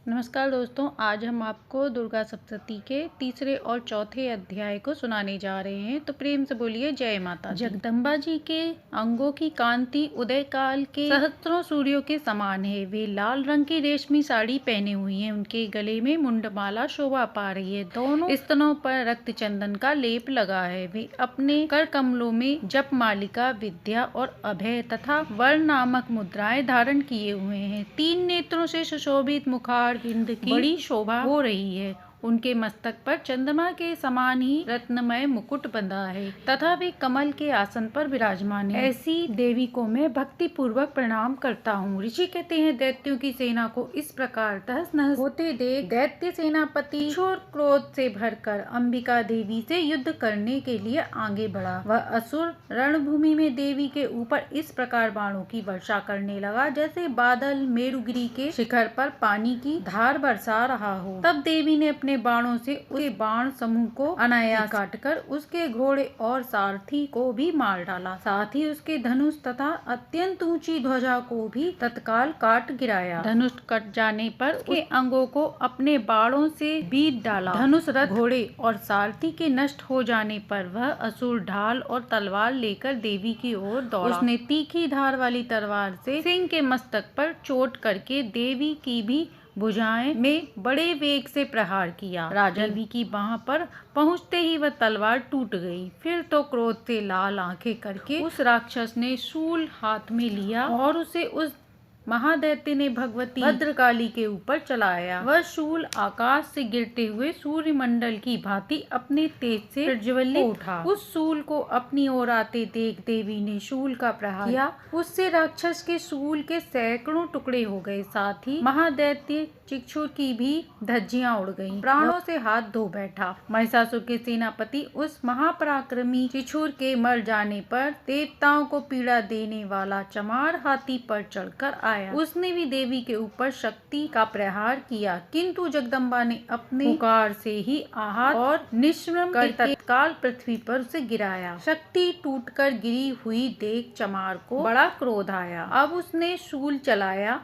नमस्कार दोस्तों, आज हम आपको दुर्गा सप्तशती के तीसरे और चौथे अध्याय को सुनाने जा रहे हैं। तो प्रेम से बोलिए जय माता दी। जगदम्बा जी के अंगों की कांति उदय काल के सहस्त्रों सूर्यों के समान है। वे लाल रंग की रेशमी साड़ी पहने हुई हैं। उनके गले में मुंडमाला शोभा पा रही है। दोनों स्तनों पर रक्त चंदन का लेप लगा है। वे अपने कर कमलों में जप मालिका, विद्या और अभय तथा वर्ण नामक मुद्राएं धारण किए हुए हैं। तीन नेत्रों से सुशोभित मुखार हिंद की बड़ी शोभा हो रही है। उनके मस्तक पर चंद्रमा के समान ही रत्नमय मुकुट बंधा है तथा वे कमल के आसन पर विराजमान है। ऐसी देवी को मैं भक्ति पूर्वक प्रणाम करता हूँ। ऋषि कहते हैं, दैत्यों की सेना को इस प्रकार तहस नहस होते देख दैत्य सेनापति कठोर क्रोध से भरकर अंबिका देवी से युद्ध करने के लिए आगे बढ़ा। वह असुर रणभूमि में देवी के ऊपर इस प्रकार बाणों की वर्षा करने लगा जैसे बादल मेरुगिरी के शिखर पर पानी की धार बरसा रहा हो। तब देवी ने अपने बाणों से उसके बाण समूह को अनायास काटकर उसके घोड़े और सारथी को भी मार डाला। साथ ही उसके धनुष तथा अत्यंत ऊंची ध्वजा को भी तत्काल काट गिराया। धनुष कट जाने पर उसके अंगों को अपने बाणों से बीत डाला। धनुष, रथ, घोड़े और सारथी के नष्ट हो जाने पर वह असुर ढाल और तलवार लेकर देवी की ओर दौड़ा। उसने तीखी धार वाली तलवार से सिंह के मस्तक पर चोट करके देवी की भी भुजाएं में बड़े वेग से प्रहार किया। राजा देवी की बाह पर पहुंचते ही वह तलवार टूट गई। फिर तो क्रोध से लाल आंखें करके उस राक्षस ने शूल हाथ में लिया और उसे उस महादैत्य ने भगवती भद्रकाली के ऊपर चलाया। वह शूल आकाश से गिरते हुए सूर्यमंडल की भांति अपने तेज से प्रज्वलित उठा। उस शूल को अपनी ओर आते देख देवी ने शूल का प्रहार किया। उससे राक्षस के शूल के सैकड़ों टुकड़े हो गए। साथ ही महादैत्य चिक्षुर की भी धज्जियां उड़ गईं। प्राणों से हाथ धो बैठा। महिषासुर के सेनापति उस महापराक्रमी चिक्षुर के मर जाने पर देवताओं को पीड़ा देने वाला चमार हाथी पर चढ़कर आया। उसने भी देवी के ऊपर शक्ति का प्रहार किया, किंतु जगदम्बा ने अपने पुकार से ही आहत और निश्रम कर तत्काल पृथ्वी पर उसे गिराया। शक्ति टूटकर गिरी हुई देख चमार को बड़ा क्रोध आया। अब उसने शूल चलाया,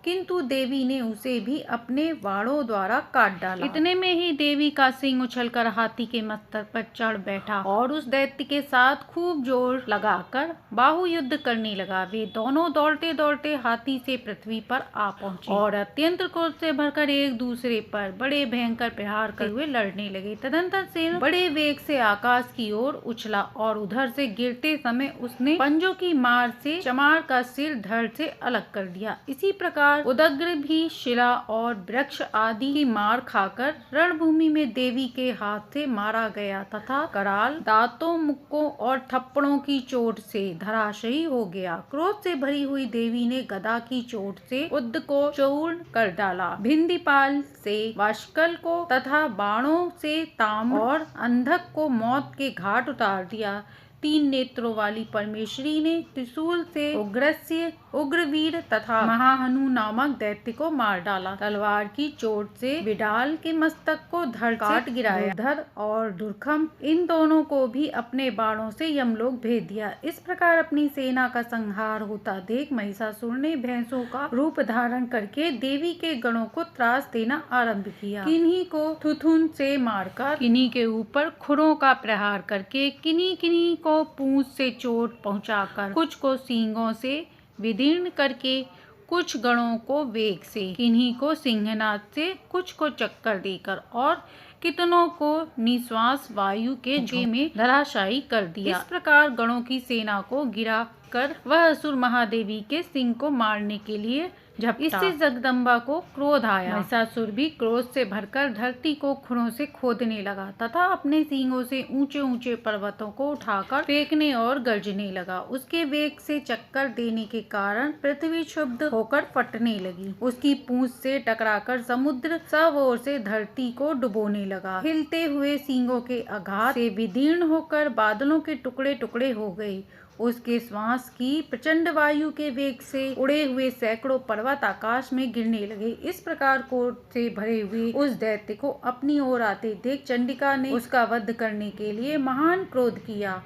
किंतु देवी ने उसे भी अपने बाणों द्वारा काट डाला। इतने में ही देवी का सिंह उछलकर हाथी के मस्तक पर चढ़ बैठा और उस दैत्य के साथ खूब जोर लगाकर बाहु युद्ध करने लगा। वे दोनों दौड़ते दौड़ते हाथी से पृथ्वी पर आ पहुंचे और अत्यंत क्रोध से भरकर एक दूसरे पर बड़े भयंकर प्रहार करते हुए लड़ने लगे। तदंतर सिंह बड़े वेग से आकाश की ओर उछला और उधर से गिरते समय उसने पंजों की मार से चमार का सिर धड़ से अलग कर दिया। इसी प्रकार उदग्र भी शिला और वृक्ष आदि की मार खाकर रणभूमि में देवी के हाथ से मारा गया तथा कराल, दांतों, मुक्कों और थप्पड़ों की चोट से धराशायी हो गया। क्रोध से भरी हुई देवी ने गदा की चोट से उद्द को चूर्ण कर डाला। भिंदीपाल से वाष्कल को तथा बाणों से ताम्र और अंधक को मौत के घाट उतार दिया। तीन नेत्रों वाली परमेश्वरी ने त्रिशूल से उग्रस्य, उग्रवीर तथा महाहनु नामक दैत्य को मार डाला। तलवार की चोट से विडाल के मस्तक को धड़ काट गिराया। धर और दुर्खम इन दोनों को भी अपने बाणों से यमलोक भेज दिया। इस प्रकार अपनी सेना का संहार होता देख महिषासुर ने भैंसों का रूप धारण करके देवी के गणों को त्रास देना आरंभ किया। किन्हीं को थुथुन से मारकर, किन्हीं के ऊपर खुरों का प्रहार करके, किन्हीं को पूंछ से चोट पहुंचाकर, कुछ को सींगों से विदीर्ण करके, कुछ गणों को वेग से, किन्हीं को सिंहनाद से, कुछ को चक्कर देकर और कितनों को निश्वास वायु के झोंके में धराशायी कर दिया। इस प्रकार गणों की सेना को गिरा कर वह असुर महादेवी के सिंह को मारने के लिए झपटा। इससे जगदम्बा को क्रोध आया। महिषासुर भी क्रोध से भरकर धरती को खुरों से खोदने लगा तथा अपने सींगों से ऊंचे ऊंचे पर्वतों को उठाकर फेंकने और गर्जने लगा। उसके वेग से चक्कर देने के कारण पृथ्वी क्षुब्ध होकर फटने लगी। उसकी पूंछ से टकराकर समुद्र सब ओर से धरती को डुबोने लगा। हिलते हुए सींगों के आघात से विदीर्ण होकर बादलों के टुकड़े टुकड़े हो गए। उसके श्वास की प्रचंड वायु के वेग से उड़े हुए सैकड़ों पर्वत आकाश में गिरने लगे। इस प्रकार क्रोध से भरे हुए उस दैत्य को अपनी ओर आते देख चंडिका ने उसका वध करने के लिए महान क्रोध किया।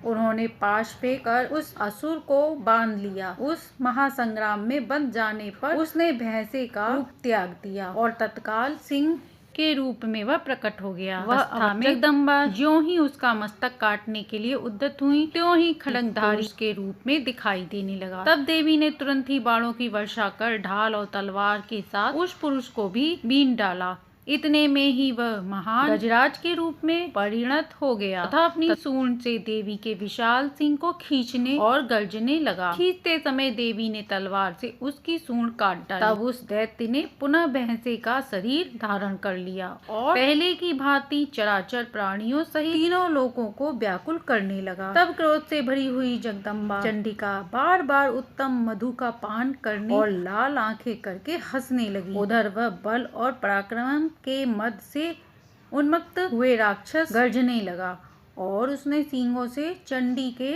उन्होंने पाश फेंकर उस असुर को बांध लिया। उस महासंग्राम में बंध जाने पर उसने भैंसे का रूप त्याग दिया और तत्काल सिंह के रूप में वह प्रकट हो गया। वह जगदम्बा ज्यों ही उसका मस्तक काटने के लिए उद्यत हुई, त्यों ही खड्गधारी के रूप में दिखाई देने लगा। तब देवी ने तुरंत ही बाणों की वर्षा कर ढाल और तलवार के साथ उस पुरुष को भी बीन डाला। इतने में ही वह महान गजराज के रूप में परिणत हो गया तथा अपनी सूंड से देवी के विशाल सिंह को खींचने और गर्जने लगा। खींचते समय देवी ने तलवार से उसकी सूंड काट डाली। तब उस दैत्य ने पुनः भैंसे का शरीर धारण कर लिया और पहले की भांति चराचर प्राणियों सहित तीनों लोगों को व्याकुल करने लगा। तब क्रोध से भरी हुई जगदम्बा चंडिका बार बार उत्तम मधु का पान करने और लाल आंखें करके हंसने लगी। उधर वह बल और पराक्रम के मद से उन्मत्त हुए राक्षस गर्जने लगा और उसने सींगों से चंडी के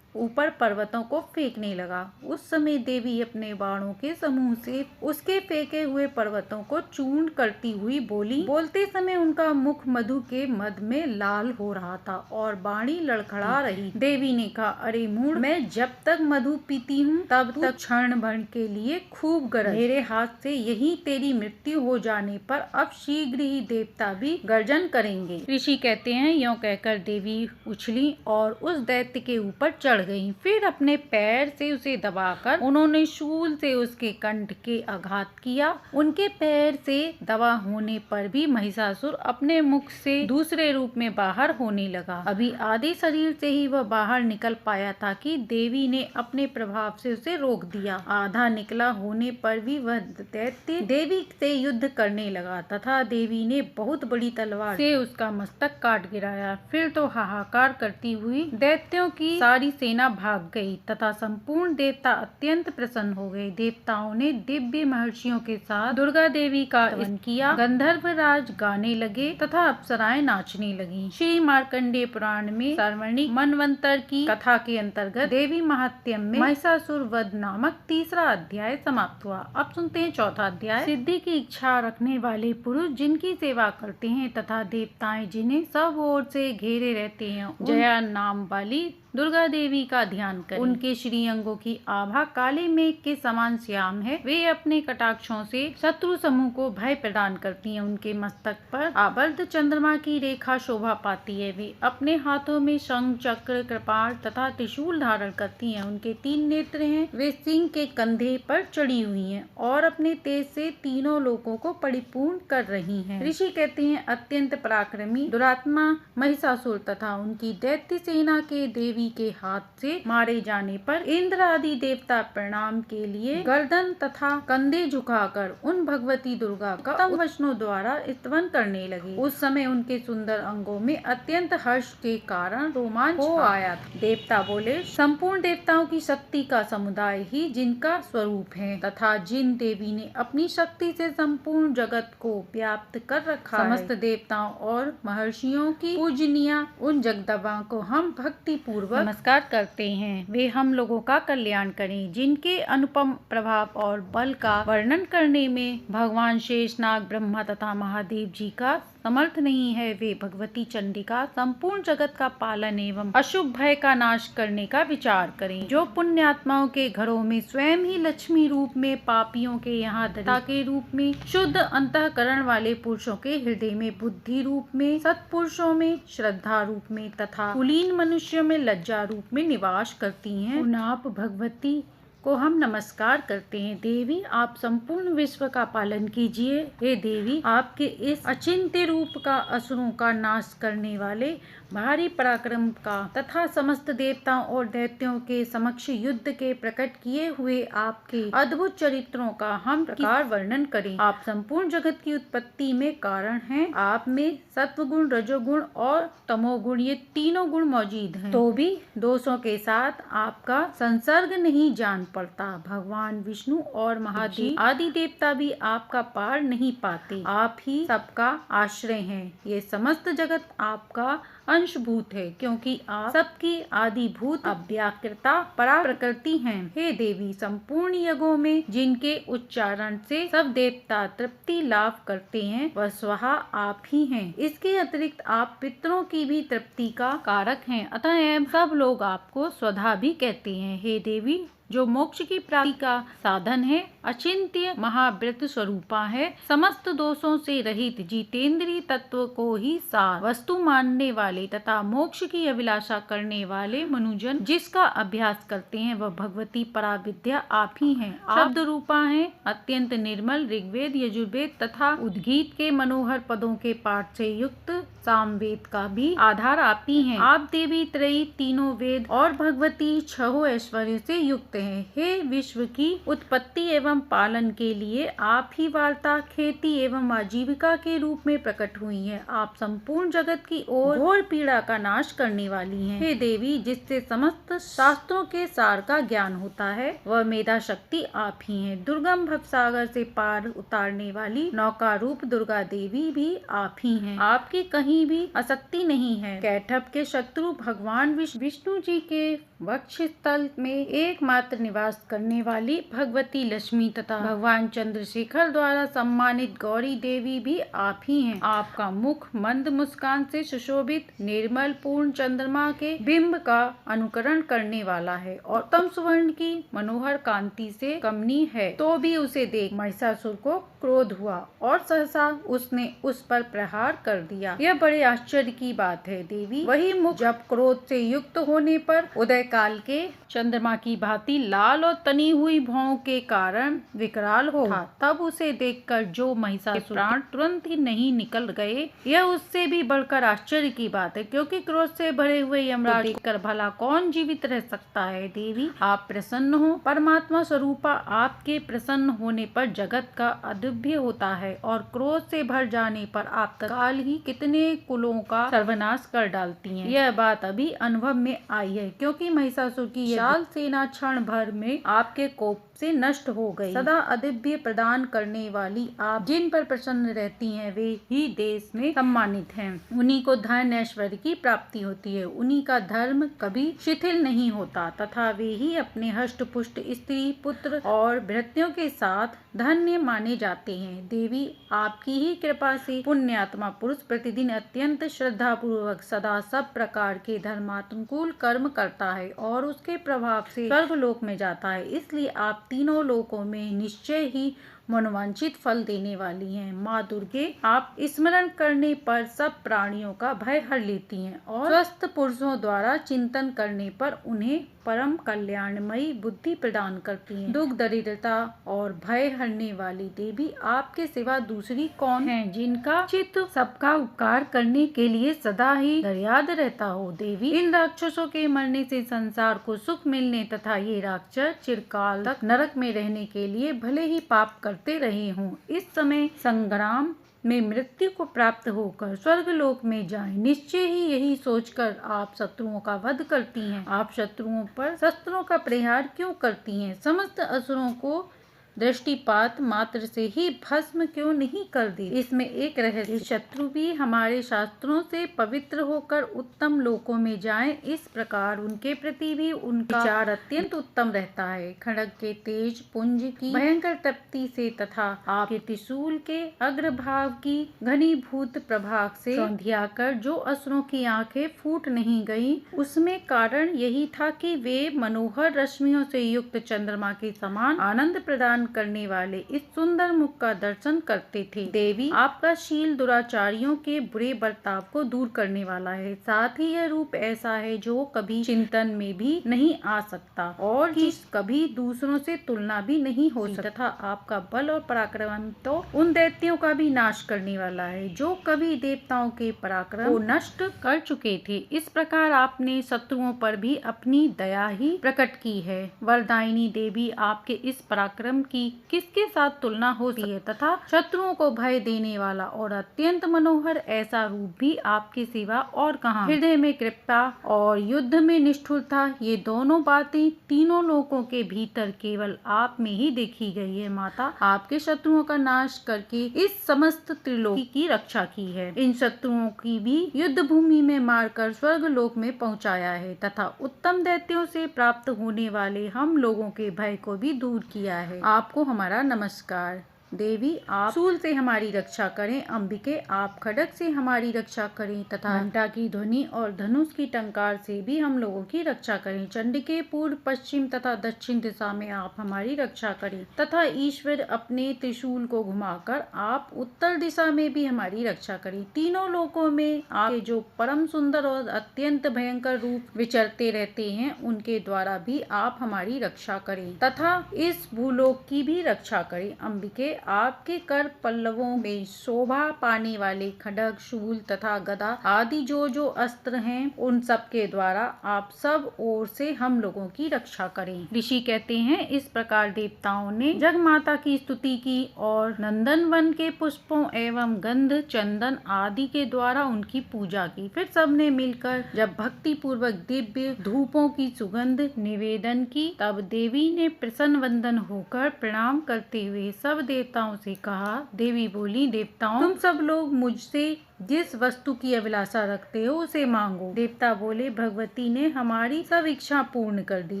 ऊपर पर्वतों को फेंकने लगा। उस समय देवी अपने बाणों के समूह से उसके फेंके हुए पर्वतों को चूर्ण करती हुई बोली। बोलते समय उनका मुख मधु के मद में लाल हो रहा था और बाणी लड़खड़ा रही। देवी ने कहा, अरे मूढ़, मैं जब तक मधु पीती हूँ तब तक क्षण भर के लिए खूब गरज। मेरे हाथ से यही तेरी मृत्यु हो जाने पर अब शीघ्र ही देवता भी गर्जन करेंगे। ऋषि कहते हैं, यों कहकर देवी उछली और उस दैत्य के ऊपर चढ़ गई। फिर अपने पैर से उसे दबाकर उन्होंने शूल से उसके कंठ के आघात किया। उनके पैर से दबा होने पर भी महिषासुर अपने मुख से दूसरे रूप में बाहर होने लगा। अभी आधे शरीर से ही वह बाहर निकल पाया था कि देवी ने अपने प्रभाव से उसे रोक दिया। आधा निकला होने पर भी वह दैत्य देवी से युद्ध करने लगा तथा देवी ने बहुत बड़ी तलवार से उसका मस्तक काट गिराया। फिर तो हाहाकार करती हुई दैत्यों की सारी सेना भाग गई तथा संपूर्ण देवता अत्यंत प्रसन्न हो गए। देवताओं ने दिव्य महर्षियों के साथ दुर्गा देवी का स्तवन किया। गंधर्व राज गाने लगे तथा अप्सराएं नाचने लगी। श्री मार्कंडेय पुराण में सार्वणिक मनवंतर की कथा के अंतर्गत देवी महात्म्य में महिषासुर वध नामक तीसरा अध्याय समाप्त हुआ। अब सुनते हैं चौथा अध्याय। सिद्धि की इच्छा रखने वाले पुरुष जिनकी सेवा करते हैं तथा देवताएं जिन्हें सब ओर से घेरे रहते हैं, जया नाम वाली दुर्गा देवी का ध्यान करें। उनके श्री अंगों की आभा काले मेघ के समान श्याम है। वे अपने कटाक्षों से शत्रु समूह को भय प्रदान करती हैं। उनके मस्तक पर आवर्त चंद्रमा की रेखा शोभा पाती है। वे अपने हाथों में शंख, चक्र, कृपाण तथा त्रिशूल धारण करती हैं। उनके 3 नेत्र हैं। वे सिंह के कंधे पर चढ़ी हुई हैं और अपने तेज से तीनों लोगों को परिपूर्ण कर रही हैं। ऋषि कहते हैं, अत्यंत पराक्रमी दुरात्मा महिषासुर तथा उनकी दैत्य सेना के देवी के हाथ से मारे जाने पर इंद्र आदि देवता प्रणाम के लिए गर्दन तथा कंधे झुकाकर उन भगवती दुर्गा का उत्तम वचनों द्वारा स्तवन करने लगे। उस समय उनके सुंदर अंगों में अत्यंत हर्ष के कारण रोमांच हो आया था। देवता बोले, संपूर्ण देवताओं की शक्ति का समुदाय ही जिनका स्वरूप है तथा जिन देवी ने अपनी शक्ति से संपूर्ण जगत को व्याप्त कर रखा है, समस्त देवताओं और महर्षियों की पूजनीय उन जगदम्बा को हम भक्ति पूर्वक नमस्कार करते हैं। वे हम लोगों का कल्याण करें। जिनके अनुपम प्रभाव और बल का वर्णन करने में भगवान शेषनाग, ब्रह्मा तथा महादेव जी का समर्थ नहीं है, वे भगवती चंडिका संपूर्ण जगत का पालन एवं अशुभ भय का नाश करने का विचार करें। जो पुण्यात्माओं के घरों में स्वयं ही लक्ष्मी रूप में, पापियों के यहाँ दरिद्रता के रूप में, शुद्ध अंतःकरण वाले पुरुषों के हृदय में बुद्धि रूप में, सत्पुरुषों में श्रद्धा रूप में तथा कुलीन मनुष्यों में लज्जा रूप में निवास करती हैं, उन आप भगवती को हम नमस्कार करते हैं। देवी, आप संपूर्ण विश्व का पालन कीजिए। हे देवी, आपके इस अचिंत्य रूप का असुरों का नाश करने वाले भारी पराक्रम का तथा समस्त देवताओं और दैत्यों के समक्ष युद्ध के प्रकट किए हुए आपके अद्भुत चरित्रों का हम प्रकार वर्णन करें। आप संपूर्ण जगत की उत्पत्ति में कारण हैं। आप में सत्वगुण, रजोगुण और तमोगुण ये तीनों गुण मौजूद हैं, तो भी दोषों के साथ आपका संसर्ग नहीं जान पड़ता। भगवान विष्णु और महादेव आदि देवता भी आपका पार नहीं पाते। आप ही सबका आश्रय हैं। ये समस्त जगत आपका अंशभूत है, क्योंकि आप सबकी आदिभूत अव्याकृता परा प्रकृति हैं। हे देवी, संपूर्ण यज्ञों में जिनके उच्चारण से सब देवता तृप्ति लाभ करते हैं, वह स्वहा आप ही हैं। इसके अतिरिक्त आप पितरों की भी तृप्ति का कारक हैं, अतएव सब लोग आपको स्वधा भी कहते हैं। हे देवी, जो मोक्ष की प्राप्ति का साधन है, अचिंत्य महाव्रत स्वरूपा है, समस्त दोषों से रहित जितेंद्रीय तत्व को ही सार वस्तु मानने वाले तथा मोक्ष की अभिलाषा करने वाले मनुजन जिसका अभ्यास करते हैं, वह भगवती पराविद्या आप ही हैं। शब्द रूपा है, अत्यंत निर्मल ऋग्वेद, यजुर्वेद तथा उद्गीत के मनोहर पदों के पाठ से युक्त सामवेद का भी आधार आप ही हैं। आप देवी त्रयी, तीनों वेद और भगवती छहों ऐश्वर्य से युक्त हैं। हे विश्व की उत्पत्ति एवं पालन के लिए आप ही वार्ता, खेती एवं आजीविका के रूप में प्रकट हुई हैं। आप संपूर्ण जगत की ओर घोर पीड़ा का नाश करने वाली हैं। हे देवी, जिससे समस्त शास्त्रों के सार का ज्ञान होता है, वह मेधा शक्ति आप ही हैं। दुर्गम भवसागर से पार उतारने वाली नौका रूप दुर्गा देवी भी आप ही हैं। आपकी कहीं भी आसक्ति नहीं है। कैटभ के शत्रु भगवान विष्णु जी के वक्ष स्थल में एकमात्र निवास करने वाली भगवती लक्ष्मी तथा भगवान चंद्रशेखर द्वारा सम्मानित गौरी देवी भी आप ही हैं। आपका मुख मंद मुस्कान से सुशोभित निर्मल पूर्ण चंद्रमा के बिंब का अनुकरण करने वाला है और उत्तम सुवर्ण की मनोहर कांति से कमनीय है। तो भी उसे देख महिषासुर को क्रोध हुआ और सहसा उसने उस पर प्रहार कर दिया। यह बड़े आश्चर्य की बात है देवी। वही मुख जब क्रोध से युक्त होने पर उदय काल के चंद्रमा की भांति लाल और तनी हुई भौं के कारण विकराल हो था, तब उसे देखकर जो महिषासुर प्राण तुरंत ही नहीं निकल गए, यह उससे भी बढ़कर आश्चर्य की बात है, क्योंकि क्रोध से भरे हुए यमराज देखकर भला कौन जीवित रह सकता है। देवी, आप प्रसन्न हो। परमात्मा स्वरूपा आपके प्रसन्न होने पर जगत का अद्भुत होता है और क्रोध से भर जाने पर आप तत्काल ही कितने कुलों का सर्वनाश कर डालती हैं। यह बात अभी अनुभव में आई है, क्योंकि महिषासुर की विशाल सेना क्षण भर में आपके कोप से नष्ट हो गई। सदा अदिव्य प्रदान करने वाली आप जिन पर प्रसन्न रहती हैं, वे ही देश में सम्मानित हैं। उन्हीं को धन ऐश्वर्य की प्राप्ति होती है, उन्हीं का धर्म कभी शिथिल नहीं होता तथा वे ही अपने हष्ट पुष्ट स्त्री पुत्र और भृत्यों के साथ धन्य माने जाते हैं। देवी, आपकी ही कृपा से पुण्यात्मा पुरुष प्रतिदिन अत्यंत श्रद्धा पूर्वक सदा सब प्रकार के धर्मानुकूल कर्म करता है और उसके प्रभाव से स्वर्गलोक में जाता है। इसलिए आप तीनों लोकों में निश्चय ही मनोवांछित फल देने वाली हैं। माँ दुर्गे, आप स्मरण करने पर सब प्राणियों का भय हर लेती हैं और स्वस्थ पुरुषों द्वारा चिंतन करने पर उन्हें परम कल्याणमयी बुद्धि प्रदान करती हैं। दुख दरिद्रता और भय हरने वाली देवी, आपके सिवा दूसरी कौन है जिनका चित्त सबका उपकार करने के लिए सदा ही दर्याद रहता हो। देवी, इन राक्षसों के मरने से संसार को सुख मिलने तथा ये राक्षस चिरकाल तक नरक में रहने के लिए भले ही पाप करते रहे हों, इस समय संग्राम में मृत्यु को प्राप्त होकर स्वर्गलोक में जाएं। निश्चय ही यही सोचकर आप शत्रुओं का वध करती हैं। आप शत्रुओं पर शस्त्रों का प्रहार क्यों करती हैं? समस्त असुरों को दृष्टिपात मात्र से ही भस्म क्यों नहीं कर दी? इसमें एक रहस्य, शत्रु भी हमारे शास्त्रों से पवित्र होकर उत्तम लोकों में जाएं, इस प्रकार उनके प्रति भी उनका विचार अत्यंत उत्तम रहता है। खड्ग के तेज पुंज की भयंकर तप्ति से तथा आपके त्रिशूल के अग्रभाग की घनीभूत प्रभाग से सौंधियाकर जो असुरों की आंखें फूट नहीं गयी, उसमें कारण यही था कि वे मनोहर रश्मियों से युक्त चंद्रमा के समान आनंद प्रदान करने वाले इस सुंदर मुख का दर्शन करते थे। देवी, आपका शील दुराचारियों के बुरे बर्ताव को दूर करने वाला है, साथ ही यह रूप ऐसा है जो कभी चिंतन में भी नहीं आ सकता और कभी दूसरों से तुलना भी नहीं हो सकता तथा आपका बल और पराक्रम तो उन दैत्यों का भी नाश करने वाला है जो कभी देवताओं के पराक्रम को नष्ट कर चुके थे। इस प्रकार आपने शत्रुओं पर भी अपनी दया ही प्रकट की है। वरदायिनी देवी, आपके इस पराक्रम की किसके साथ तुलना होती है तथा शत्रुओं को भय देने वाला और अत्यंत मनोहर ऐसा रूप भी आपके सिवा और कहाँ। हृदय में कृपा और युद्ध में निष्ठुरता, ये दोनों बातें तीनों लोकों के भीतर केवल आप में ही देखी गई है। माता, आपके शत्रुओं का नाश करके इस समस्त त्रिलोकी की रक्षा की है। इन शत्रुओं की भी युद्ध भूमि में मारकर स्वर्ग लोक में पहुंचाया है तथा उत्तम दैत्यों से प्राप्त होने वाले हम लोगों के भय को भी दूर किया है। आपको हमारा नमस्कार। देवी, आप शूल से हमारी रक्षा करें। अंबिके, आप खड्ग से हमारी रक्षा करें तथा घंटा की ध्वनि और धनुष की टंकार से भी हम लोगों की रक्षा करें। चंडिके, पूर्व, पश्चिम तथा दक्षिण दिशा में आप हमारी रक्षा करें तथा ईश्वर, अपने त्रिशूल को घुमाकर आप उत्तर दिशा में भी हमारी रक्षा करें। तीनों लोकों में आपके जो परम सुंदर और अत्यंत भयंकर रूप विचरते रहते हैं, उनके द्वारा भी आप हमारी रक्षा करें तथा इस भूलोक की भी रक्षा करें। अंबिके, आपके कर पल्लवों में शोभा पाने वाले खड्ग, शूल तथा गदा आदि जो अस्त्र हैं, उन सब के द्वारा आप सब ओर से हम लोगों की रक्षा करें। ऋषि कहते हैं, इस प्रकार देवताओं ने जग माता की स्तुति की और नंदन वन के पुष्पों एवं गंध, चंदन आदि के द्वारा उनकी पूजा की। फिर सबने मिलकर जब भक्ति पूर्वक दिव्य धूपों की सुगंध निवेदन की, तब देवी ने प्रसन्न वंदन होकर प्रणाम करते हुए सब देवताओं से कहा। देवी बोली, देवताओं, तुम सब लोग मुझसे जिस वस्तु की अभिलाषा रखते हो उसे मांगो। देवता बोले, भगवती ने हमारी सब इच्छा पूर्ण कर दी,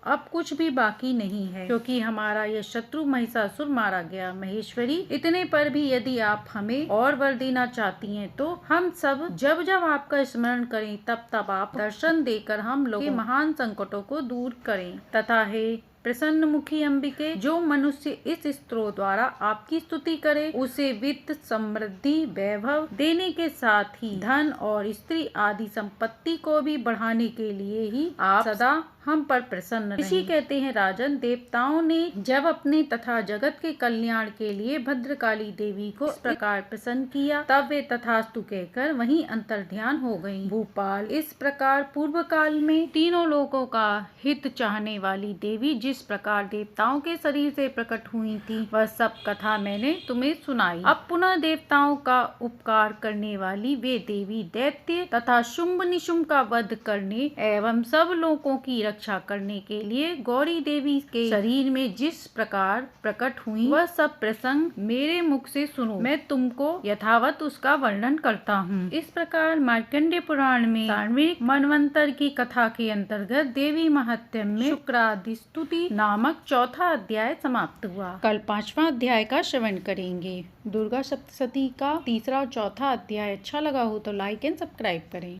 अब कुछ भी बाकी नहीं है, क्योंकि हमारा यह शत्रु महिषासुर मारा गया। महेश्वरी, इतने पर भी यदि आप हमें और वर देना चाहती हैं तो हम सब जब जब आपका स्मरण करें तब तब आप दर्शन देकर हम लोग के महान संकटों को दूर करें तथा हे प्रसन्न मुखी अंबिके, जो मनुष्य इस स्त्रोत द्वारा आपकी स्तुति करे उसे वित्त, समृद्धि, वैभव देने के साथ ही धन और स्त्री आदि संपत्ति को भी बढ़ाने के लिए ही आप सदा हम पर प्रसन्न रहें। ऋषि कहते हैं, राजन, देवताओं ने जब अपने तथा जगत के कल्याण के लिए भद्रकाली देवी को इस प्रकार प्रसन्न किया, तब वे तथास्तु कहकर वहीं अंतर्ध्यान हो गयी। भूपाल, इस प्रकार पूर्व काल में तीनों लोगों का हित चाहने वाली देवी जिस प्रकार देवताओं के शरीर से प्रकट हुई थी, वह सब कथा मैंने तुम्हें सुनाई। अब पुनः देवताओं का उपकार करने वाली वे देवी दैत्य तथा शुंभ निशुंभ का वध करने एवं सब लोगों की रक्षा करने के लिए गौरी देवी के शरीर में जिस प्रकार प्रकट हुई, वह सब प्रसंग मेरे मुख से सुनो। मैं तुमको यथावत उसका वर्णन करता हूँ। इस प्रकार मार्कंडेय पुराण में सार्वजनिक मनवंतर की कथा के अंतर्गत देवी महात्म्य में शुक्रादि स्तुति नामक चौथा अध्याय समाप्त हुआ। कल 5वां अध्याय का श्रवण करेंगे। दुर्गा सप्तशती का तीसरा और चौथा अध्याय अच्छा लगा हो तो लाइक एंड सब्सक्राइब करें।